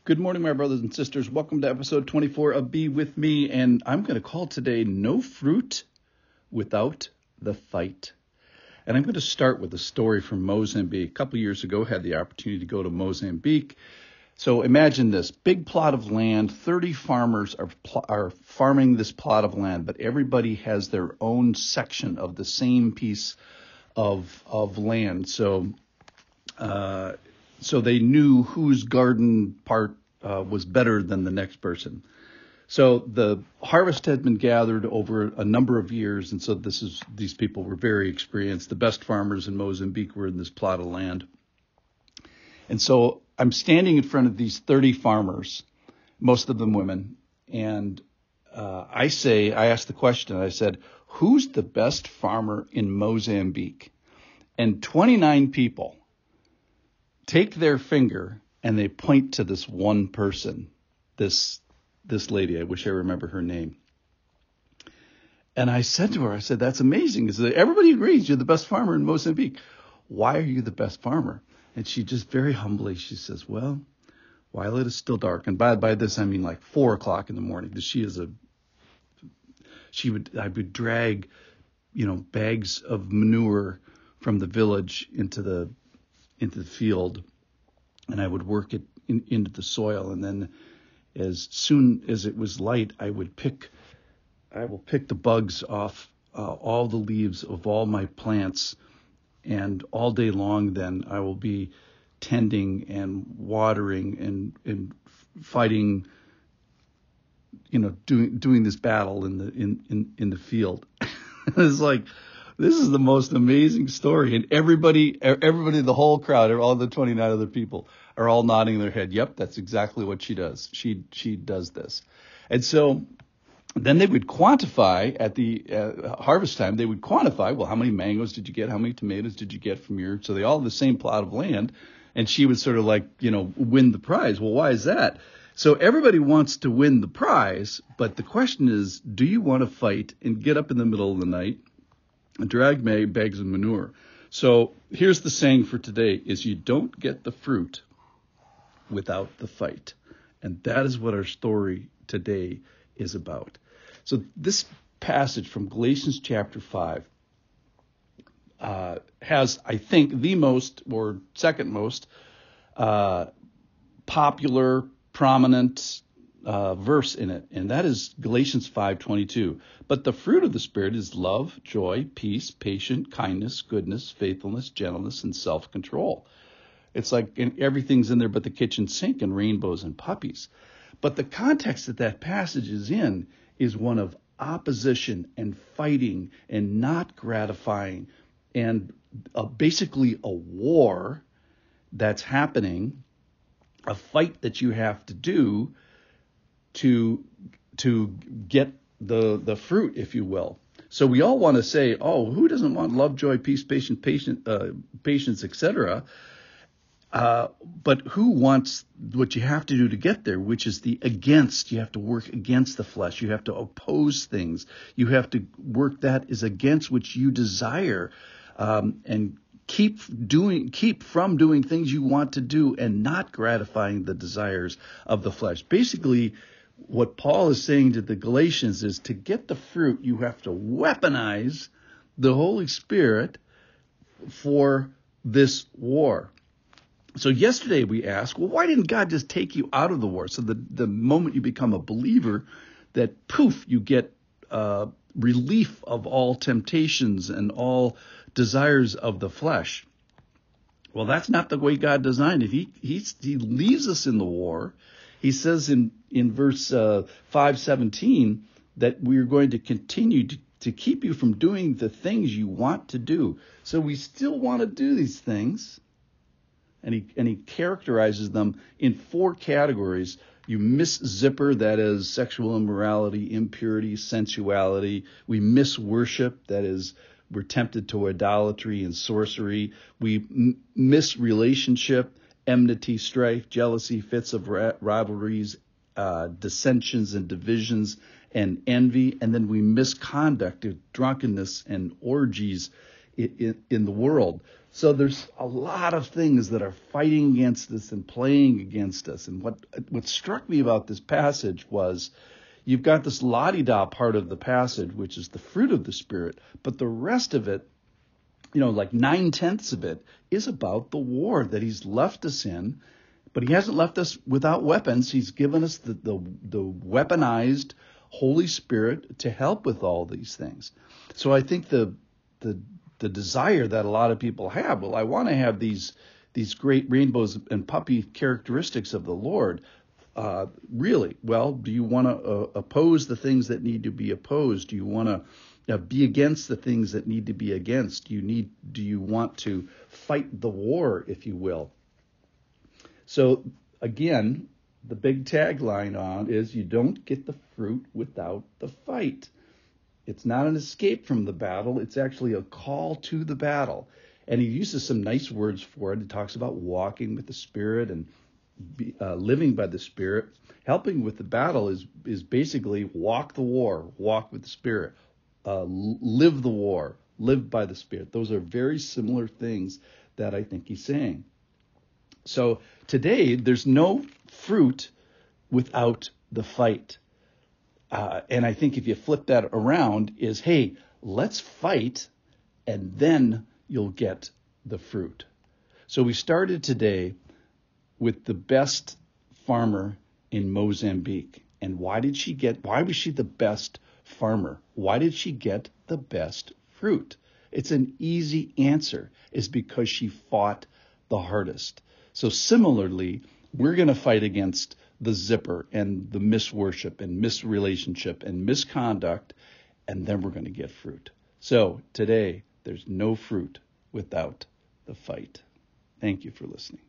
Good morning, my brothers and sisters. Welcome to episode 24 of Be With Me, and I'm going to call today No Fruit Without the Fight. And I'm going to start with a story from Mozambique. A couple years ago, I had the opportunity to go to Mozambique. So imagine this, big plot of land, 30 farmers are farming this plot of land, but everybody has their own section of the same piece of land. So they knew whose garden part was better than the next person. So the harvest had been gathered over a number of years, and so these people were very experienced. The best farmers in Mozambique were in this plot of land. And so I'm standing in front of these 30 farmers, most of them women, and I asked the question, I said, who's the best farmer in Mozambique? And 29 people take their finger and they point to this one person, this lady. I wish I remember her name. And I said to her, that's amazing. Everybody agrees you're the best farmer in Mozambique. Why are you the best farmer? And she just very humbly, she says, well, while it is still dark, and by this I mean like 4 o'clock in the morning, because I would drag, bags of manure from the village into the field, and I would work it into the soil, and then as soon as it was light, I will pick the bugs off all the leaves of all my plants, and all day long then I will be tending and watering and fighting, doing this battle in the field. It's like, this is the most amazing story. And everybody, the whole crowd, all the 29 other people are all nodding their head. Yep, that's exactly what she does. She does this. And so then they would quantify at the harvest time. They would quantify, well, how many mangoes did you get? How many tomatoes did you get from so they all have the same plot of land. And she would sort of win the prize. Well, why is that? So everybody wants to win the prize. But the question is, do you want to fight and get up in the middle of the night and drag bags of manure? So here's the saying for today is you don't get the fruit without the fight. And that is what our story today is about. So this passage from Galatians chapter 5 has, I think, the most or second most popular, prominent verse in it, and that is Galatians 5:22. But the fruit of the Spirit is love, joy, peace, patience, kindness, goodness, faithfulness, gentleness, and self-control. It's like everything's in there but the kitchen sink and rainbows and puppies. But the context that passage is in is one of opposition and fighting and not gratifying, and basically a war that's happening, a fight that you have to do to get the fruit, if you will. So we all want to say, oh, who doesn't want love, joy, peace, patience, etc.? But who wants what you have to do to get there, which is you have to work against the flesh. You have to oppose things. You have to work that is against which you desire, and keep from doing things you want to do and not gratifying the desires of the flesh. Basically, what Paul is saying to the Galatians is to get the fruit, you have to weaponize the Holy Spirit for this war. So yesterday we asked, well, why didn't God just take you out of the war? So the moment you become a believer, that poof, you get relief of all temptations and all desires of the flesh. Well, that's not the way God designed it. He leaves us in the war. He says in verse 5:17 that we are going to continue to keep you from doing the things you want to do. So we still want to do these things. And he characterizes them in 4 categories. You miss zipper, that is sexual immorality, impurity, sensuality. We miss worship, that is we're tempted to idolatry and sorcery. We miss relationship, enmity, strife, jealousy, fits of rivalries, dissensions and divisions, and envy. And then we miss conduct, drunkenness and orgies in the world. So there's a lot of things that are fighting against us and playing against us. And what struck me about this passage was you've got this la-di-da part of the passage, which is the fruit of the Spirit, but the rest of it, like 9/10 of it, is about the war that he's left us in. But he hasn't left us without weapons. He's given us the weaponized Holy Spirit to help with all these things. So I think the desire that a lot of people have, well, I want to have these great rainbows and puppy characteristics of the Lord. Really? Well, do you want to oppose the things that need to be opposed? Do you want to be against the things that need to be against? Do you want to fight the war, if you will? So again, the big tagline on is you don't get the fruit without the fight. It's not an escape from the battle. It's actually a call to the battle. And he uses some nice words for it. He talks about walking with the Spirit and living by the Spirit. Helping with the battle is basically walk the war, walk with the Spirit, live the war, live by the Spirit. Those are very similar things that I think he's saying. So today, there's no fruit without the fight. And I think if you flip that around is, hey, let's fight and then you'll get the fruit. So we started today with the best farmer in Mozambique. And why was she the best farmer? Why did she get the best fruit? It's an easy answer. It's because she fought the hardest. So similarly, we're going to fight against the zipper and the misworship and misrelationship and misconduct, and then we're going to get fruit. So today, there's no fruit without the fight. Thank you for listening.